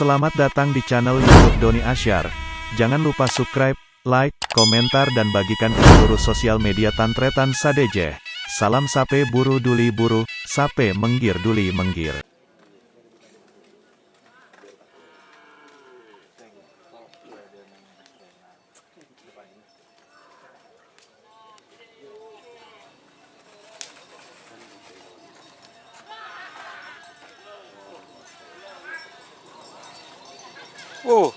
Selamat datang di channel YouTube Doni Asyar. Jangan lupa subscribe, like, komentar dan bagikan ke seluruh sosial media Tantretan Sadeje. Salam sape buru duli buru, sape menggir duli menggir. Oh.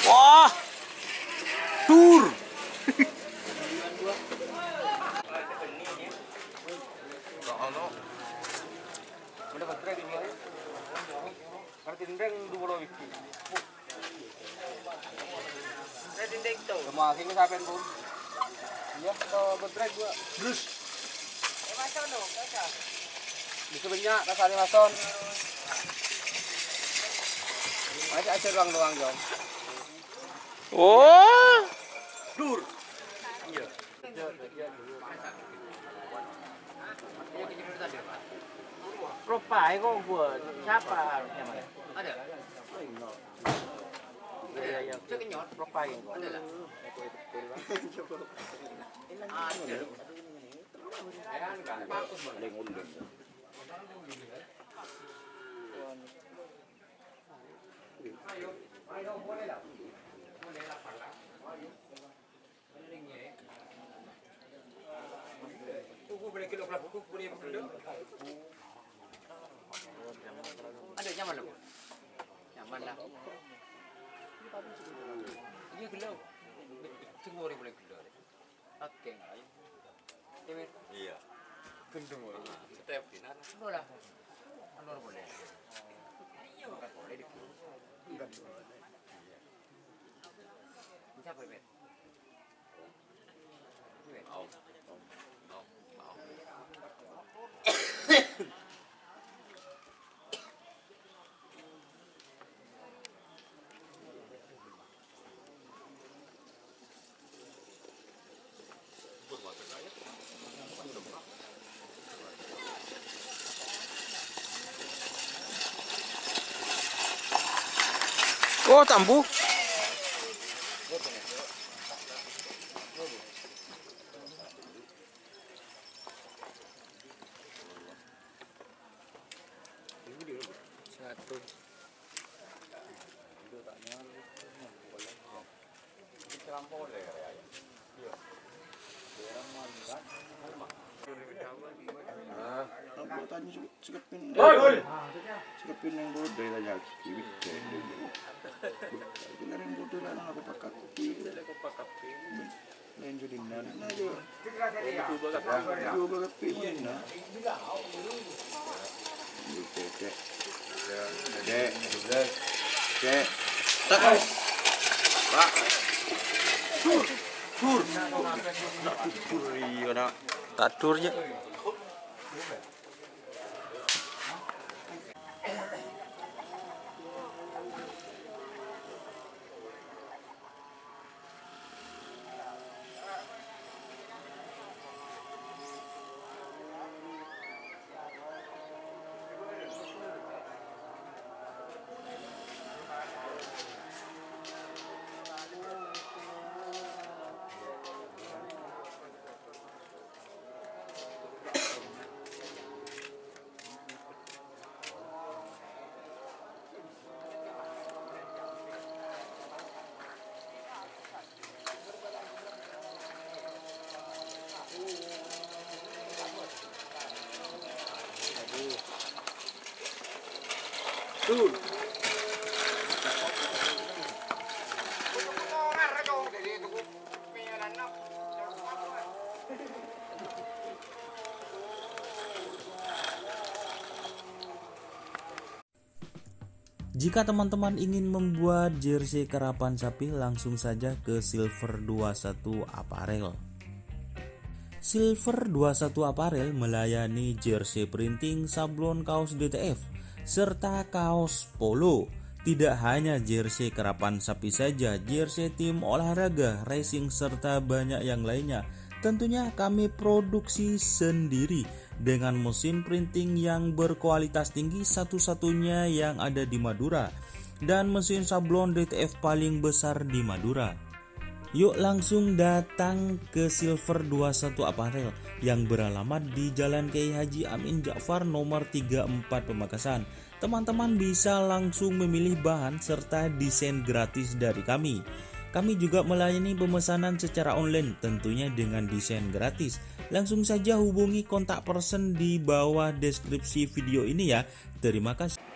Wah, tur. Bisa banyak kasari mason. Masih aja doang Jom. Oh, dur. Iya. Propai kok buat siapa harusnya mana? Ada. Iya, Cek nyot. propai kok. Ada lah. Ada. Ayan kan bagus banget. Ayo boleh lah. Boleh lah pala. Tunggu boleh kilo berapa? Boleh kilo. Ada nyaman lah. Nyaman lah. Iya kilo. Tunggu boleh kilo. Oke. Iya. Gendong. Setiap dinar. Boleh. Anor boleh. Iya enggak boleh di. Enggak. Siapa ini? Mau. Oh, tambu. Satu. Sikapin yang bodoh lah jaki benar yang bodoh lah nang apa kapi lain jadi nana aja juga kapi mana cek tak pak tur iya Tak turnya. Jika teman-teman ingin membuat jersey karapan sapi, langsung saja ke Silver 21 Apparel. Silver 21 Apparel melayani jersey printing, sablon kaos DTF, serta kaos polo. Tidak hanya jersey karapan sapi saja, jersey tim olahraga, racing, serta banyak yang lainnya. Tentunya kami produksi sendiri dengan mesin printing yang berkualitas tinggi, satu-satunya yang ada di Madura, dan mesin sablon DTF paling besar di Madura. Yuk langsung datang ke Silver 21 Apparel yang beralamat di Jalan Kiai Haji Amin Ja'far nomor 34 Pamekasan. Teman-teman bisa langsung memilih bahan serta desain gratis dari kami. Kami juga melayani pemesanan secara online, tentunya dengan desain gratis. Langsung saja hubungi kontak person di bawah deskripsi video ini ya. Terima kasih.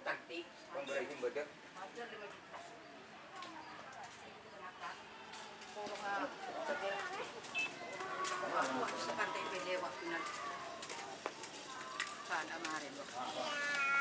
taktik, pemberi bedak. Sa kantay pwede waktu na. Sana maaaring.